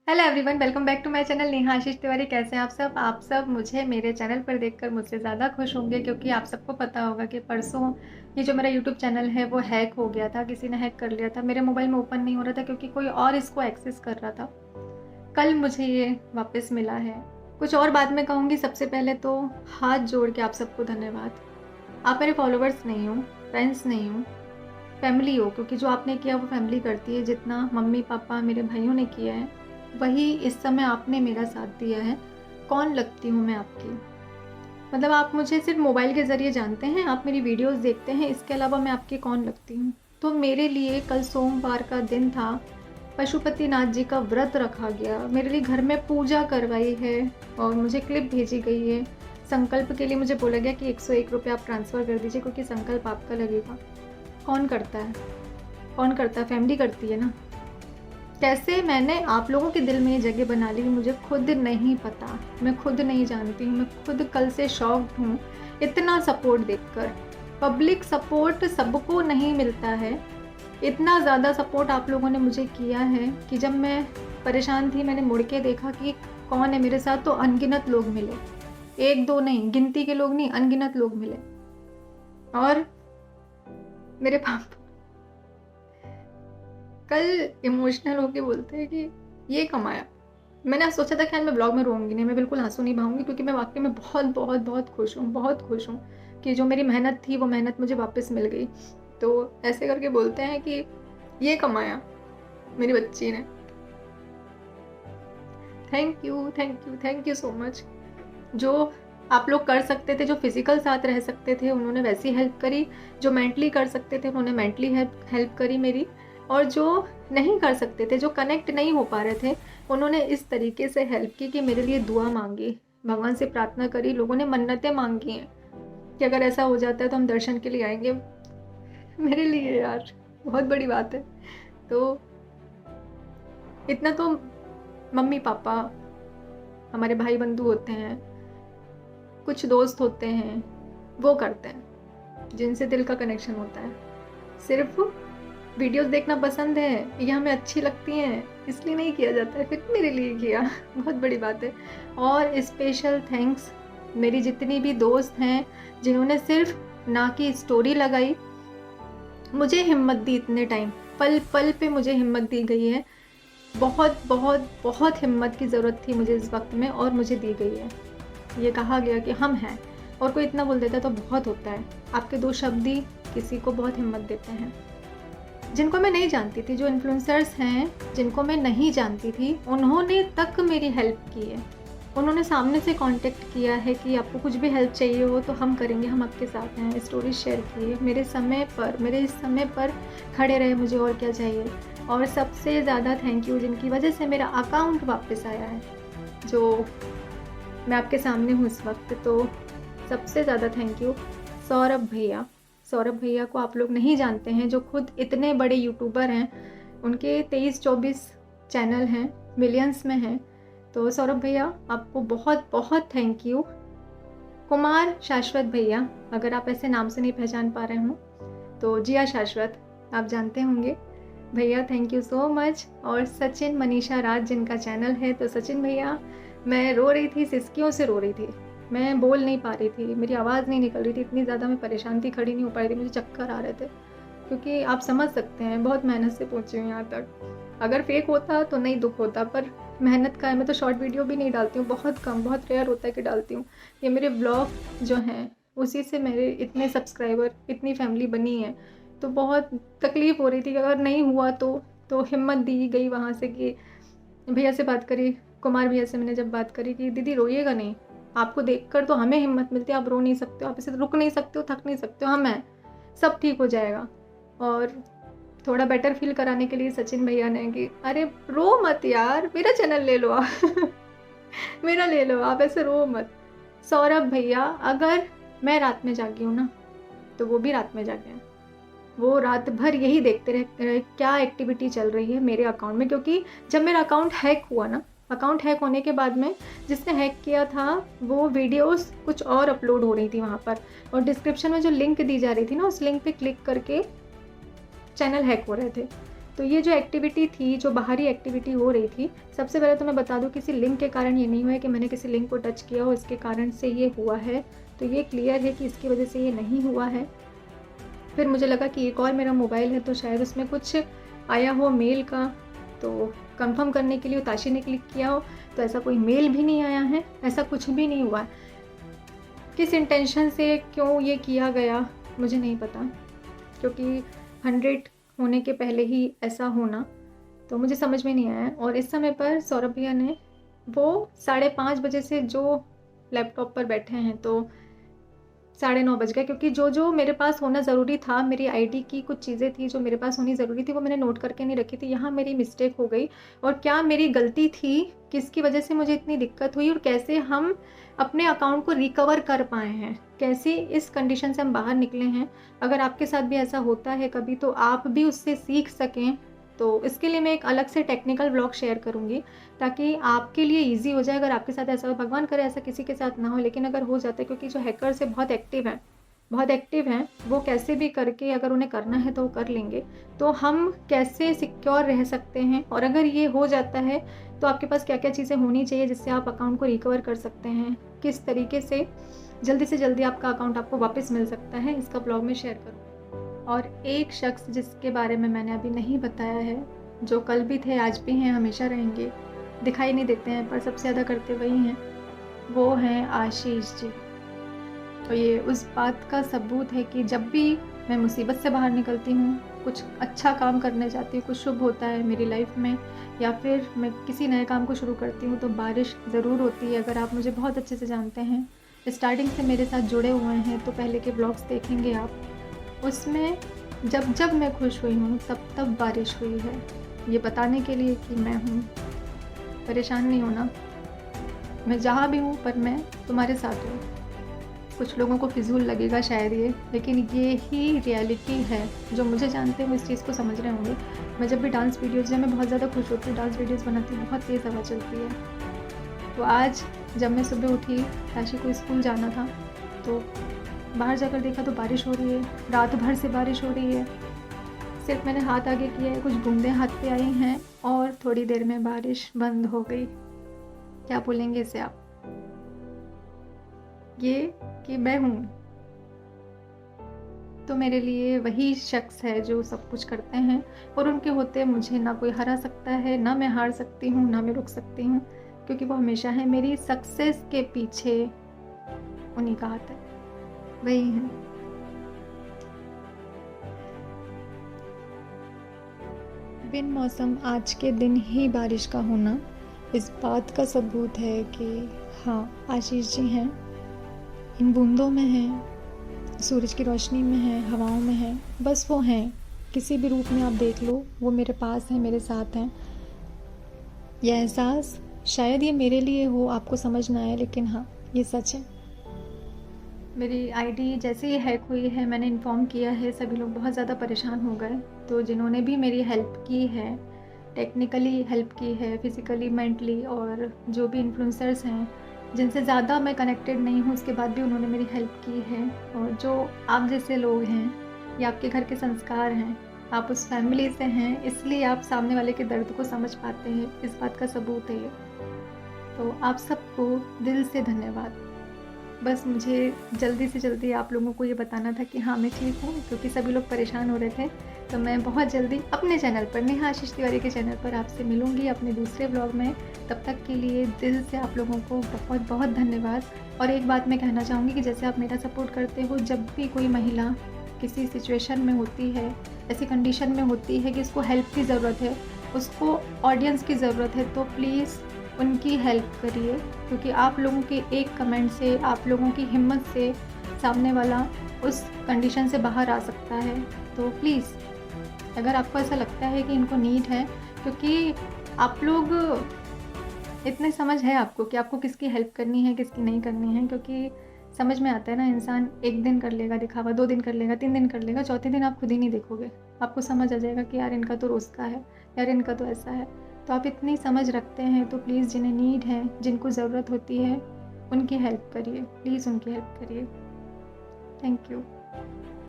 Hello everyone, welcome back to my channel Neha Ashish Tiwari. कैसे हैं आप सब मुझे मेरे चैनल पर देखकर मुझसे ज़्यादा खुश होंगे, क्योंकि आप सबको पता होगा कि परसों ये जो मेरा यूट्यूब चैनल है वो हैक हो गया था। किसी ने हैक कर लिया था, मेरे मोबाइल में ओपन नहीं हो रहा था क्योंकि कोई और इसको एक्सेस कर रहा था। कल मुझे ये वापस मिला है। कुछ और बाद में कहूँगी। सबसे पहले तो हाथ जोड़ के आप सबको धन्यवाद। आप मेरे फॉलोवर्स नहीं हो, फ्रेंड्स नहीं हो, फैमिली हो, क्योंकि जो आपने किया वो फैमिली करती है। जितना मम्मी पापा मेरे भाइयों ने किया है वही इस समय आपने मेरा साथ दिया है। कौन लगती हूँ मैं आपकी? मतलब आप मुझे सिर्फ मोबाइल के ज़रिए जानते हैं, आप मेरी वीडियोस देखते हैं, इसके अलावा मैं आपकी कौन लगती हूँ? तो मेरे लिए कल सोमवार का दिन था। पशुपतिनाथ जी का व्रत रखा गया, मेरे लिए घर में पूजा करवाई है और मुझे क्लिप भेजी गई है। संकल्प के लिए मुझे बोला गया कि 101 रुपये आप ट्रांसफ़र कर दीजिए, क्योंकि संकल्प आपका लगेगा। कौन करता है? कौन करता है? फैमिली करती है ना। कैसे मैंने आप लोगों के दिल में ये जगह बना ली मुझे खुद नहीं पता, मैं खुद नहीं जानती हूँ। मैं खुद कल से शॉक्ड हूँ इतना सपोर्ट देखकर। पब्लिक सपोर्ट सबको नहीं मिलता है। इतना ज़्यादा सपोर्ट आप लोगों ने मुझे किया है कि जब मैं परेशान थी मैंने मुड़ के देखा कि कौन है मेरे साथ, तो अनगिनत लोग मिले। एक दो नहीं, गिनती के लोग नहीं, अनगिनत लोग मिले। और मेरे पापा कल इमोशनल होके बोलते हैं कि ये कमाया। मैंने सोचा था कि आज मैं ब्लॉग में रोऊंगी नहीं, मैं बिल्कुल आंसू नहीं बहाऊंगी, क्योंकि मैं वाकई में बहुत बहुत बहुत खुश हूँ, बहुत खुश हूँ कि जो मेरी मेहनत थी वो मेहनत मुझे वापस मिल गई। तो ऐसे करके बोलते हैं कि ये कमाया मेरी बच्ची ने। Thank you, thank you, thank you so much. जो आप लोग कर सकते थे, जो फिजिकल साथ रह सकते थे, उन्होंने वैसी हेल्प करी। जो मेंटली कर सकते थे उन्होंने मेंटली हेल्प करी मेरी। और जो नहीं कर सकते थे, जो कनेक्ट नहीं हो पा रहे थे, उन्होंने इस तरीके से हेल्प की कि मेरे लिए दुआ मांगी, भगवान से प्रार्थना करी। लोगों ने मन्नतें मांगी हैं कि अगर ऐसा हो जाता है तो हम दर्शन के लिए आएंगे। मेरे लिए यार बहुत बड़ी बात है। तो इतना तो मम्मी पापा, हमारे भाई बंधु होते हैं, कुछ दोस्त होते हैं, वो करते हैं जिनसे दिल का कनेक्शन होता है। सिर्फ वीडियोस देखना पसंद है या हमें अच्छी लगती हैं इसलिए नहीं किया जाता है, फिर मेरे लिए किया। बहुत बड़ी बात है। और स्पेशल थैंक्स मेरी जितनी भी दोस्त हैं जिन्होंने सिर्फ ना की स्टोरी लगाई, मुझे हिम्मत दी इतने टाइम, पल पल पे मुझे हिम्मत दी गई है। बहुत बहुत बहुत हिम्मत की ज़रूरत थी मुझे इस वक्त में, और मुझे दी गई है। ये कहा गया कि हम हैं, और कोई इतना बोल देता तो बहुत होता है। आपके दो शब्द ही किसी को बहुत हिम्मत देते हैं। जिनको मैं नहीं जानती थी, जो इन्फ्लुएंसर्स हैं जिनको मैं नहीं जानती थी, उन्होंने तक मेरी हेल्प की है। उन्होंने सामने से कांटेक्ट किया है कि आपको कुछ भी हेल्प चाहिए हो तो हम करेंगे, हम आपके साथ हैं। स्टोरी शेयर की है मेरे समय पर, मेरे इस समय पर खड़े रहे, मुझे और क्या चाहिए। और सबसे ज़्यादा थैंक यू जिनकी वजह से मेरा अकाउंट वापस आया है, जो मैं आपके सामने हूँ इस वक्त। तो सबसे ज़्यादा थैंक यू सौरभ भैया। सौरभ भैया को आप लोग नहीं जानते हैं, जो खुद इतने बड़े यूट्यूबर हैं, उनके 23-24 चैनल हैं, मिलियंस में हैं। तो सौरभ भैया आपको बहुत बहुत थैंक यू। कुमार शाश्वत भैया, अगर आप ऐसे नाम से नहीं पहचान पा रहे हो तो जिया शाश्वत आप जानते होंगे भैया, थैंक यू सो मच। और सचिन मनीषा राज जिनका चैनल है, तो सचिन भैया मैं रो रही थी, सिसकियों से रो रही थी, मैं बोल नहीं पा रही थी, मेरी आवाज़ नहीं निकल रही थी, इतनी ज़्यादा मैं परेशान थी, खड़ी नहीं हो पा रही थी, मुझे चक्कर आ रहे थे। क्योंकि आप समझ सकते हैं बहुत मेहनत से पहुँची हूँ यहाँ तक। अगर फेक होता तो नहीं दुख होता, पर मेहनत का है। मैं तो शॉर्ट वीडियो भी नहीं डालती हूँ, बहुत कम, बहुत रेयर होता है कि डालती हूँ। ये मेरे ब्लॉग जो हैं उसी से मेरे इतने सब्सक्राइबर, इतनी फैमिली बनी है। तो बहुत तकलीफ़ हो रही थी कि अगर नहीं हुआ तो हिम्मत दी गई वहाँ से कि भैया से बात करी, कुमार भैया से मैंने जब बात करी कि दीदी रोइएगा नहीं, आपको देखकर तो हमें हिम्मत मिलती है, आप रो नहीं सकते हो, आप इसे रुक नहीं सकते हो, थक नहीं सकते हो, हम हैं, सब ठीक हो जाएगा। और थोड़ा बेटर फील कराने के लिए सचिन भैया ने कि अरे रो मत यार, मेरा चैनल ले लो आप। मेरा ले लो, आप ऐसे रो मत। सौरभ भैया, अगर मैं रात में जागी हूँ ना तो वो भी रात में जागे हैं। वो रात भर यही देखते रहे क्या एक्टिविटी चल रही है मेरे अकाउंट में। क्योंकि जब मेरा अकाउंट हैक हुआ ना, अकाउंट हैक होने के बाद में जिसने हैक किया था वो वीडियोस कुछ और अपलोड हो रही थी वहाँ पर, और डिस्क्रिप्शन में जो लिंक दी जा रही थी ना, उस लिंक पे क्लिक करके चैनल हैक हो रहे थे। तो ये जो एक्टिविटी थी, जो बाहरी एक्टिविटी हो रही थी, सबसे पहले तो मैं बता दूँ किसी लिंक के कारण ये नहीं हुआ है कि मैंने किसी लिंक को टच किया हो इसके कारण से ये हुआ है। तो ये क्लियर है कि इसकी वजह से ये नहीं हुआ है। फिर मुझे लगा कि एक और मेरा मोबाइल है तो शायद उसमें कुछ आया हो मेल का, तो कंफर्म करने के लिए ताशी ने क्लिक किया हो, तो ऐसा कोई मेल भी नहीं आया है, ऐसा कुछ भी नहीं हुआ है। किस इंटेंशन से क्यों ये किया गया मुझे नहीं पता, क्योंकि 100 होने के पहले ही ऐसा होना तो मुझे समझ में नहीं आया। और इस समय पर सौरभ भैया ने वो 5:30 बजे से जो लैपटॉप पर बैठे हैं तो 9:30 बज गए, क्योंकि जो मेरे पास होना ज़रूरी था, मेरी आईडी की कुछ चीज़ें थी जो मेरे पास होनी ज़रूरी थी, वो मैंने नोट करके नहीं रखी थी। यहाँ मेरी मिस्टेक हो गई। और क्या मेरी गलती थी, किसकी वजह से मुझे इतनी दिक्कत हुई और कैसे हम अपने अकाउंट को रिकवर कर पाए हैं, कैसे इस कंडीशन से हम बाहर निकले हैं। अगर आपके साथ भी ऐसा होता है कभी तो आप भी उससे सीख सकें, तो इसके लिए मैं एक अलग से टेक्निकल ब्लॉग शेयर करूँगी ताकि आपके लिए ईज़ी हो जाए। अगर आपके साथ ऐसा हो, भगवान करे ऐसा किसी के साथ ना हो, लेकिन अगर हो जाता है, क्योंकि जो हैकर्स है बहुत एक्टिव हैं, वो कैसे भी करके अगर उन्हें करना है तो वो कर लेंगे। तो हम कैसे सिक्योर रह सकते हैं, और अगर ये हो जाता है तो आपके पास क्या-क्या चीज़ें होनी चाहिए जिससे आप अकाउंट को रिकवर कर सकते हैं, किस तरीके से जल्दी आपका अकाउंट आपको वापस मिल सकता है, इसका ब्लॉग में शेयर करूँगी। और एक शख्स जिसके बारे में मैंने अभी नहीं बताया है, जो कल भी थे, आज भी हैं, हमेशा रहेंगे, दिखाई नहीं देते हैं पर सबसे ज़्यादा करते वही हैं, वो हैं आशीष जी। तो ये उस बात का सबूत है कि जब भी मैं मुसीबत से बाहर निकलती हूँ, कुछ अच्छा काम करने जाती हूँ, कुछ शुभ होता है मेरी लाइफ में, या फिर मैं किसी नए काम को शुरू करती हूँ तो बारिश ज़रूर होती है। अगर आप मुझे बहुत अच्छे से जानते हैं, स्टार्टिंग से मेरे साथ जुड़े हुए हैं तो पहले के ब्लॉग्स देखेंगे आप, उसमें जब मैं खुश हुई हूँ तब बारिश हुई है। ये बताने के लिए कि मैं हूँ, परेशान नहीं होना, मैं जहाँ भी हूँ पर मैं तुम्हारे साथ हूँ। कुछ लोगों को फिजूल लगेगा शायद ये, लेकिन ये ही रियलिटी है। जो मुझे जानते हैं वो इस चीज़ को समझ रहे होंगे। मैं जब भी डांस वीडियोज़, जब मैं बहुत ज़्यादा खुश होती हूँ, डांस वीडियोज़ बनाती हूँ, बहुत तेज़ हवा चलती है। तो आज जब मैं सुबह उठी, ताशी को स्कूल जाना था, तो बाहर जाकर देखा तो बारिश हो रही है, रात भर से बारिश हो रही है। सिर्फ मैंने हाथ आगे किया है, कुछ बूंदें हाथ पे आई हैं और थोड़ी देर में बारिश बंद हो गई। क्या बोलेंगे इसे आप? ये कि मैं हूँ, तो मेरे लिए वही शख्स है जो सब कुछ करते हैं, और उनके होते मुझे ना कोई हरा सकता है, ना मैं हार सकती हूँ, ना मैं रुक सकती हूँ, क्योंकि वो हमेशा है मेरी सक्सेस के पीछे, उन्हीं का हाथ है, वही है। बिन मौसम आज के दिन ही बारिश का होना इस बात का सबूत है कि हाँ, आशीष जी हैं, इन बूंदों में हैं, सूरज की रोशनी में हैं, हवाओं में हैं, बस वो हैं। किसी भी रूप में आप देख लो, वो मेरे पास हैं, मेरे साथ हैं। यह एहसास शायद ये मेरे लिए हो, आपको समझ ना आए, लेकिन हाँ, ये सच है। मेरी आईडी जैसे ही हैक हुई है, मैंने इन्फॉर्म किया है, सभी लोग बहुत ज़्यादा परेशान हो गए। तो जिन्होंने भी मेरी हेल्प की है, टेक्निकली हेल्प की है, फिज़िकली, मेंटली, और जो भी इन्फ्लुएंसर्स हैं जिनसे ज़्यादा मैं कनेक्टेड नहीं हूँ, उसके बाद भी उन्होंने मेरी हेल्प की है। और जो आप जैसे लोग हैं, ये आपके घर के संस्कार हैं, आप उस फैमिली से हैं, इसलिए आप सामने वाले के दर्द को समझ पाते हैं, इस बात का सबूत है ये। तो आप सबको दिल से धन्यवाद। बस मुझे जल्दी से जल्दी आप लोगों को ये बताना था कि हाँ, मैं ठीक हूँ, क्योंकि सभी लोग परेशान हो रहे थे। तो मैं बहुत जल्दी अपने चैनल पर, नेहा आशीष तिवारी के चैनल पर आपसे मिलूँगी अपने दूसरे ब्लॉग में। तब तक के लिए दिल से आप लोगों को बहुत बहुत धन्यवाद। और एक बात मैं कहना चाहूँगी कि जैसे आप मेरा सपोर्ट करते हो, जब भी कोई महिला किसी सिचुएशन में होती है, ऐसी कंडीशन में होती है कि उसको हेल्प की ज़रूरत है, उसको ऑडियंस की ज़रूरत है, तो प्लीज़ उनकी हेल्प करिए, क्योंकि आप लोगों के एक कमेंट से, आप लोगों की हिम्मत से सामने वाला उस कंडीशन से बाहर आ सकता है। तो प्लीज़, अगर आपको ऐसा लगता है कि इनको नीड है, क्योंकि आप लोग, इतने समझ है आपको कि आपको किसकी हेल्प करनी है, किसकी नहीं करनी है, क्योंकि समझ में आता है ना, इंसान 1 दिन कर लेगा दिखावा, 2 दिन कर लेगा, 3 दिन कर लेगा, चौथे दिन आप खुद ही नहीं देखोगे। आपको समझ आ जाएगा कि यार इनका तो रोज़ का है, यार इनका तो ऐसा है। तो आप इतनी समझ रखते हैं तो प्लीज़, जिन्हें नीड है, जिनको ज़रूरत होती है, उनकी हेल्प करिए, प्लीज़ उनकी हेल्प करिए। Thank you.